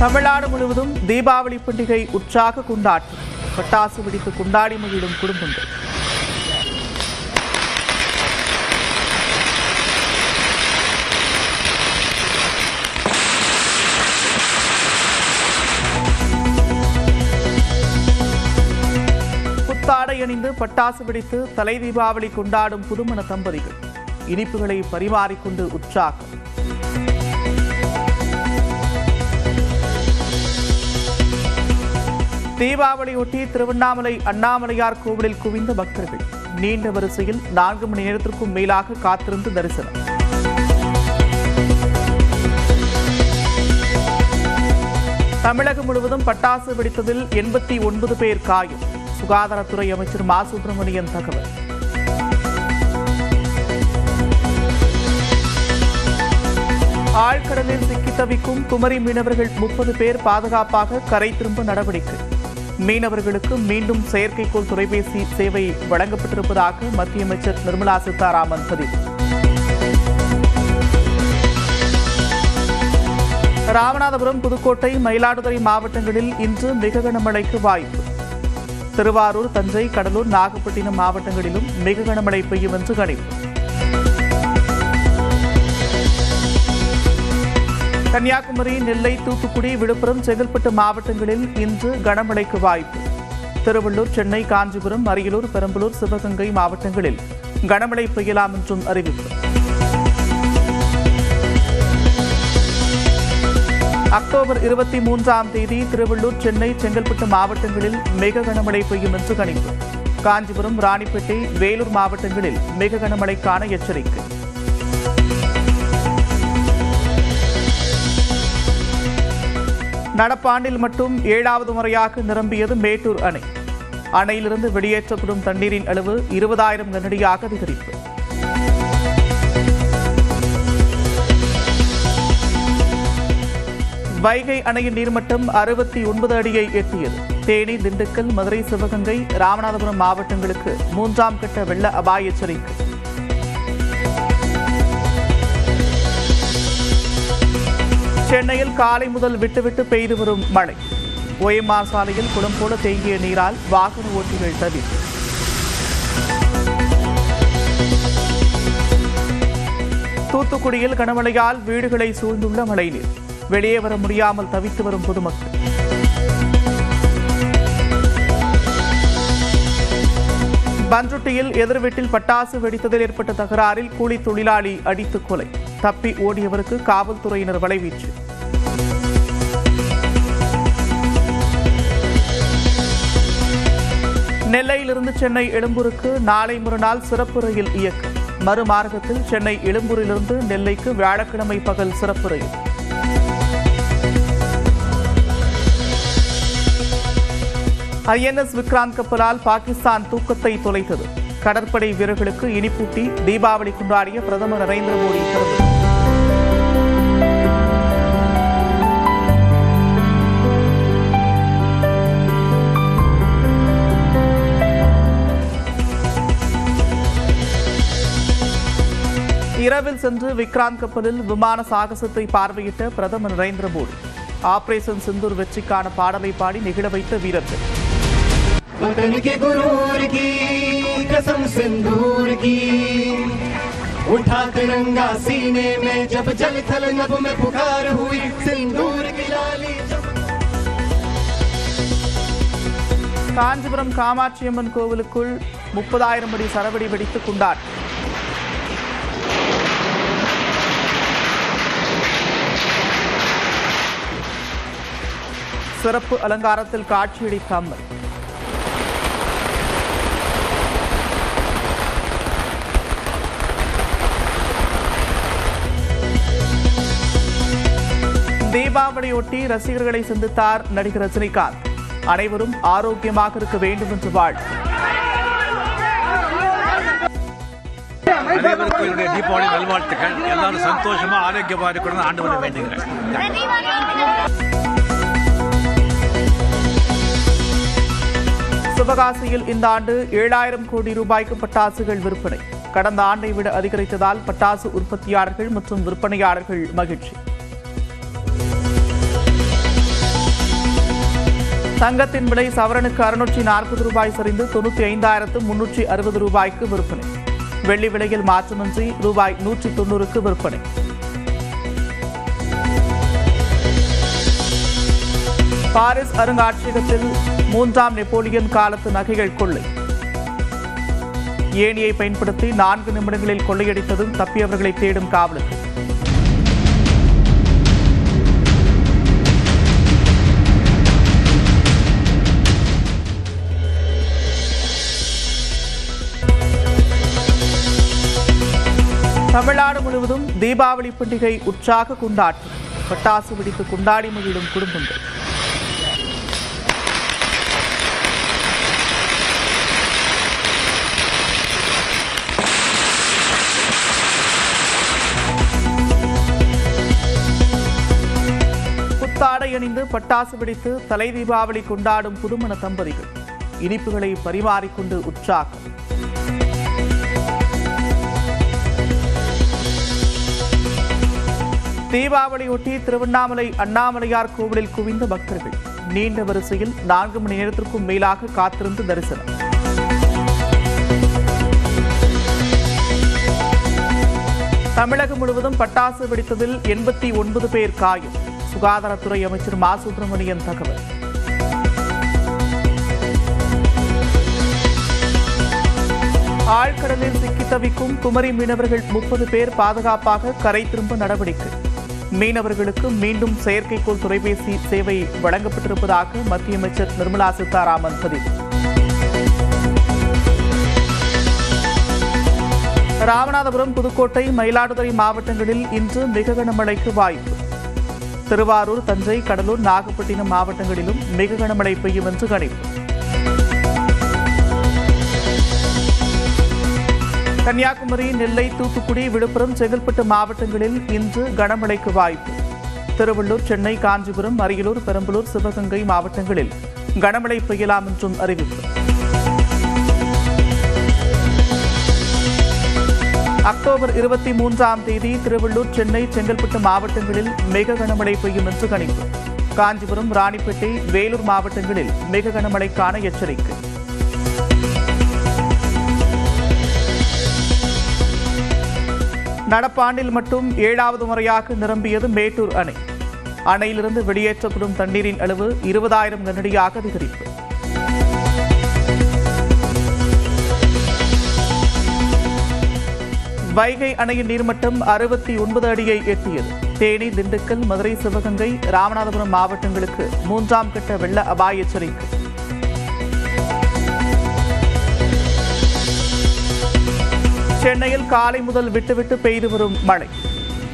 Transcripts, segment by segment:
தமிழ்நாடு முழுவதும் தீபாவளி பண்டிகை உற்சாக கொண்டாட்டம். பட்டாசு வெடித்து கொண்டாடி மகிழும் குடும்பங்கள். புத்தாடை அணிந்து பட்டாசு வெடித்து தலை தீபாவளி கொண்டாடும் புதுமண தம்பதிகள். இனிப்புகளை பரிமாறிக்கொண்டு உற்சாகம். தீபாவளியொட்டி திருவண்ணாமலை அண்ணாமலையார் கோவிலில் குவிந்த பக்தர்கள். நீண்ட வரிசையில் 4 மணி நேரத்திற்கும் மேலாக காத்திருந்து தரிசனம். தமிழகம் முழுவதும் பட்டாசு வெடித்ததில் 89 பேர் காயம். சுகாதாரத்துறை அமைச்சர் மா சுப்பிரமணியன் தகவல். ஆழ்கடலில் சிக்கி தவிக்கும் குமரி மீனவர்கள் 30 பேர் பாதுகாப்பாக கரை திரும்ப நடவடிக்கை. மீனவர்களுக்கு மீண்டும் செயற்கைக்கோள் தொலைபேசி சேவை வழங்கப்பட்டிருப்பதாக மத்திய அமைச்சர் நிர்மலா சீதாராமன் பதிவு. ராமநாதபுரம், புதுக்கோட்டை, மயிலாடுதுறை மாவட்டங்களில் இன்று மிக கனமழைக்கு வாய்ப்பு. திருவாரூர், தஞ்சை, கடலூர், நாகப்பட்டினம் மாவட்டங்களிலும் மிக கனமழை பெய்யும் என்று கணிப்பு. கன்னியாகுமரி, நெல்லை, தூத்துக்குடி, விழுப்புரம், செங்கல்பட்டு மாவட்டங்களில் இன்று கனமழைக்கு வாய்ப்பு. திருவள்ளூர், சென்னை, காஞ்சிபுரம், அரியலூர், பெரம்பலூர், சிவகங்கை மாவட்டங்களில் கனமழை பெய்யலாம் என்றும் அறிவிப்பு. அக்டோபர் 23ஆம் தேதி திருவள்ளூர், சென்னை, செங்கல்பட்டு மாவட்டங்களில் மிக கனமழை பெய்யும் என்று கணிப்பு. காஞ்சிபுரம், ராணிப்பேட்டை, வேலூர் மாவட்டங்களில் மிக கனமழைக்கான எச்சரிக்கை. நடப்பாண்டில் மட்டும் 7வது முறையாக நிரம்பியது மேட்டூர் அணை. அணையிலிருந்து வெளியேற்றப்படும் தண்ணீரின் அளவு 20,000 கனஅடியாக அதிகரிப்பு. வைகை அணையின் நீர்மட்டம் 69 அடியை எட்டியது. தேனி, திண்டுக்கல், மதுரை, சிவகங்கை, ராமநாதபுரம் மாவட்டங்களுக்கு 3ஆம் கட்ட வெள்ள அபாய எச்சரிக்கை. சென்னையில் காலை முதல் விட்டுவிட்டு பெய்து வரும் மழை. OMR சாலையில் குளம் போல தேங்கிய நீரால் வாகன ஓட்டிகள் தவிப்பு. தூத்துக்குடியில் கனமழையால் வீடுகளை சூழ்ந்துள்ள மழைநீர். வெளியே வர முடியாமல் தவித்து வரும் பொதுமக்கள். பண்ருட்டியில் எதிர் வீட்டில் பட்டாசு வெடித்ததில் ஏற்பட்ட தகராறில் கூலி தொழிலாளி அடித்து கொலை. தப்பி ஓடியவருக்கு காவல்துறையினர் வலைவீச்சு. நெல்லையிலிருந்து சென்னை எழும்பூருக்கு நாளை மறுநாள் சிறப்பு ரயில் இயக்கம். மறுமார்க்கத்தில் சென்னை எழும்பூரிலிருந்து நெல்லைக்கு வியாழக்கிழமை பகல் சிறப்பு ரயில். INS விக்ராந்த் கப்பலால் பாகிஸ்தான் தூக்கத்தை தொலைத்தது. கடற்படை வீரர்களுக்கு இனிப்பூட்டி தீபாவளி கொண்டாடிய பிரதமர் நரேந்திர மோடி பெருமிதம். இரவில் சென்று விக்ராந்த் கப்பலில் விமான சாகசத்தை பார்வையிட்ட பிரதமர் நரேந்திர மோடி. ஆபரேஷன் சிந்தூர் வெற்றிக்கான பாடலை பாடி நெகிழ வைத்த வீரர்கள். वतन के गुरूर की कसम सिंदूर की उठा तिरंगा सीने में जब जल थल नभ में पुकार हुई सिंदूर की लाली. காஞ்சிபுரம் காமாட்சியம்மன் கோவிலுக்குள் 30,000 அடி சரவெடி வெடித்து கொண்டாட்டம். சிறப்பு அலங்காரத்தில் காட்சியளித்த அம்மன். தீபாவளியொட்டி ரசிகர்களை சந்தித்தார் நடிகர் ரஜினிகாந்த். அனைவரும் ஆரோக்கியமாக இருக்க வேண்டும் என்று வாழ்த்து. அனைவருக்கும் என்னுடைய தீபாவளி நல்வாழ்த்துக்கள். எல்லாரும் சந்தோஷமா ஆரோக்கியமா இருக்கணும்னு ஆண்டவனை வேண்டுகிறேன். சிவகாசியில் இந்த ஆண்டு 7,000 கோடி ரூபாய்க்கு பட்டாசுகள் விற்பனை. கடந்த ஆண்டை விட அதிகரித்ததால் பட்டாசு உற்பத்தியாளர்கள் மற்றும் விற்பனையாளர்கள் மகிழ்ச்சி. தங்கத்தின் விலை சவரனுக்கு 640 ரூபாய் சரிந்து 95,360 ரூபாய்க்கு விற்பனை. வெள்ளி விலையில் மாற்றமின்றி ரூபாய் 190க்கு விற்பனை. பாரிஸ் அருங்காட்சியகத்தில் 3ஆம் நெப்போலியன் காலத்து நகைகள் கொள்ளை. ஏணியை பயன்படுத்தி 4 நிமிடங்களில் கொள்ளையடித்ததும் தப்பியவர்களை தேடும் காவலர்கள். தமிழ்நாடு முழுவதும் தீபாவளி பண்டிகை உற்சாக கொண்டாட்டம். பட்டாசு வெடித்து கொண்டாடி மகிழும் குடும்பங்கள். புத்தாடை அணிந்து பட்டாசு வெடித்து தலை தீபாவளி கொண்டாடும் புதுமண தம்பதிகள். இனிப்புகளை பரிமாறிக்கொண்டு உற்சாகம். தீபாவளியொட்டி திருவண்ணாமலை அண்ணாமலையார் கோவிலில் குவிந்த பக்தர்கள். நீண்ட வரிசையில் 4 மணி நேரத்திற்கும் மேலாக காத்திருந்து தரிசனம். தமிழகம் முழுவதும் பட்டாசு வெடித்ததில் 89 பேர் காயம். சுகாதாரத்துறை அமைச்சர் மா சுப்பிரமணியன் தகவல். ஆழ்கடலில் சிக்கி தவிக்கும் குமரி மீனவர்கள் 30 பேர் பாதுகாப்பாக கரை திரும்ப நடவடிக்கை. மீனவர்களுக்கு மீண்டும் செயற்கைக்கோள் தொலைபேசி சேவை வழங்கப்பட்டிருப்பதாக மத்திய அமைச்சர் நிர்மலா சீதாராமன் பதிவு. ராமநாதபுரம், புதுக்கோட்டை, மயிலாடுதுறை மாவட்டங்களில் இன்று மிக கனமழைக்கு வாய்ப்பு. திருவாரூர், தஞ்சை, கடலூர், நாகப்பட்டினம் மாவட்டங்களிலும் மிக கனமழை பெய்யும் என்று கணிப்பு. கன்னியாகுமரி, நெல்லை, தூத்துக்குடி, விழுப்புரம், செங்கல்பட்டு மாவட்டங்களில் இன்று கனமழைக்கு வாய்ப்பு. திருவள்ளூர், சென்னை, காஞ்சிபுரம், அரியலூர், பெரம்பலூர், சிவகங்கை மாவட்டங்களில் கனமழை பெய்யலாம் என்றும் அறிவிப்பு. அக்டோபர் 23ஆம் தேதி திருவள்ளூர், சென்னை, செங்கல்பட்டு மாவட்டங்களில் மிக கனமழை பெய்யும் என்று கணிப்பு. காஞ்சிபுரம், ராணிப்பேட்டை, வேலூர் மாவட்டங்களில் மிக கனமழைக்கான எச்சரிக்கை. நடப்பாண்டில் மட்டும் 7வது முறையாக நிரம்பியது மேட்டூர் அணை. அணையிலிருந்து வெளியேற்றப்படும் தண்ணீரின் அளவு 20,000 கனஅடியாக அதிகரிப்பு. வைகை அணையின் நீர்மட்டம் 69 அடியை எட்டியது. தேனி, திண்டுக்கல், மதுரை, சிவகங்கை, ராமநாதபுரம் மாவட்டங்களுக்கு 3ஆம் கட்ட வெள்ள அபாய எச்சரிக்கை. சென்னையில் காலை முதல் விட்டுவிட்டு பெய்து வரும் மழை.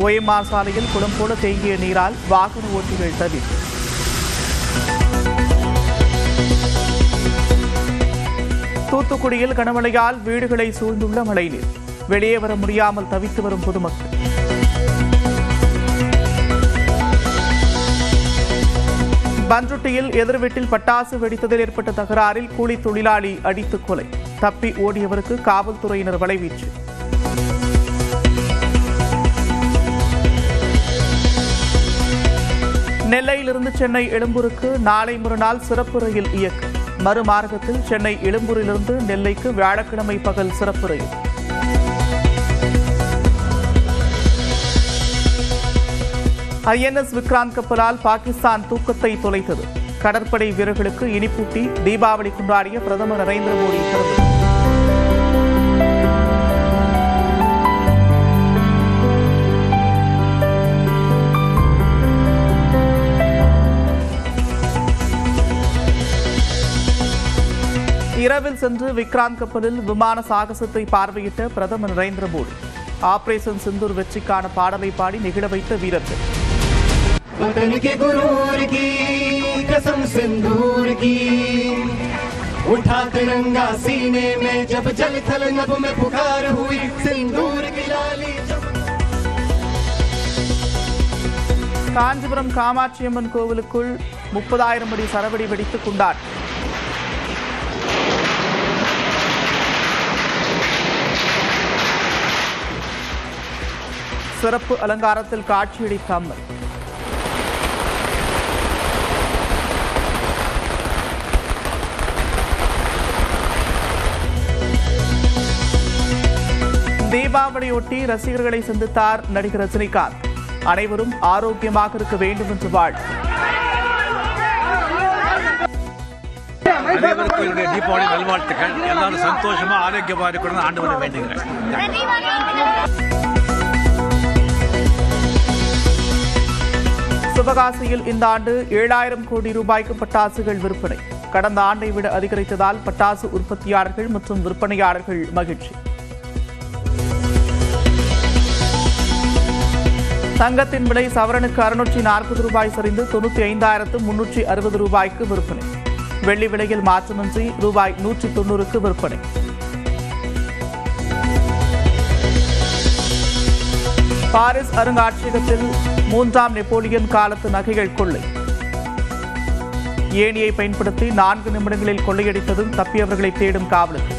OMR சாலையில் குளம் போல தேங்கிய நீரால் வாகன ஓட்டிகள் தவிப்பு. தூத்துக்குடியில் கனமழையால் வீடுகளை சூழ்ந்துள்ள மழைநீர். வெளியே வர முடியாமல் தவித்து வரும் பொதுமக்கள். பன்ருட்டியில் எதிர் வீட்டில் பட்டாசு வெடித்ததில் ஏற்பட்ட தகராறில் கூலி தொழிலாளி அடித்து கொலை. தப்பி ஓடியவருக்கு காவல்துறையினர் வலைவீச்சு. நெல்லையிலிருந்து சென்னை எழும்பூருக்கு நாளை மறுநாள் சிறப்பு ரயில் இயக்கம். மறுமார்க்கத்தில் சென்னை எழும்பூரிலிருந்து நெல்லைக்கு வியாழக்கிழமை பகல் சிறப்பு ரயில். INS விக்ராந்த் கப்பலால் பாகிஸ்தான் தூக்கத்தை தொலைத்தது. கடற்படை வீரர்களுக்கு இனிப்பூட்டி தீபாவளி கொண்டாடிய பிரதமர் நரேந்திர மோடி தெரிவித்தார். இரவில் சென்று விக்ராந்த் கப்பலில் விமான சாகசத்தை பார்வையிட்ட பிரதமர் நரேந்திர மோடி. ஆபரேஷன் சிந்தூர் வெற்றிக்கான பாடலை பாடி நிகழ வைத்த வீரர்கள். वतन के गुरूर की कसम सिंदूर की उठा तिरंगा सीने में जब जल थल नभ में पुकार हुई सिंदूर की लाली. காஞ்சிபுரம் காமாட்சியம்மன் கோவிலுக்குள் 30,000 அடி சரவெடி வெடித்து கொண்டாட்டம். சிறப்பு அலங்காரத்தில் காட்சியளித்த அம்மன். தீபாவளியொட்டி ரசிகர்களை சந்தித்தார் நடிகர் ரஜினிகாந்த். அனைவரும் ஆரோக்கியமாக இருக்க வேண்டும் என்று வாழ்த்து. அனைவருக்கும் என்னுடைய தீபாவளி நல்வாழ்த்துக்கள். எல்லாரும் சந்தோஷமா ஆரோக்கியமா இருக்கணும்னு ஆண்டவனை வேண்டுகிறேன். சிவகாசியில் இந்த ஆண்டு 7,000 கோடி ரூபாய்க்கு பட்டாசுகள் விற்பனை. கடந்த ஆண்டை விட அதிகரித்ததால் பட்டாசு உற்பத்தியாளர்கள் மற்றும் விற்பனையாளர்கள் மகிழ்ச்சி. தங்கத்தின் விலை சவரனுக்கு 640 ரூபாய் சரிந்து 95,360 ரூபாய்க்கு விற்பனை. வெள்ளி விலையில் மாற்றமின்றி ரூபாய் 190க்கு விற்பனை. பாரிஸ் அருங்காட்சியகத்தில் 3ஆம் நெப்போலியன் காலத்து நகைகள் கொள்ளை. ஏணியை பயன்படுத்தி 4 நிமிடங்களில் கொள்ளையடித்ததும் தப்பியவர்களை தேடும் காவலர்கள்.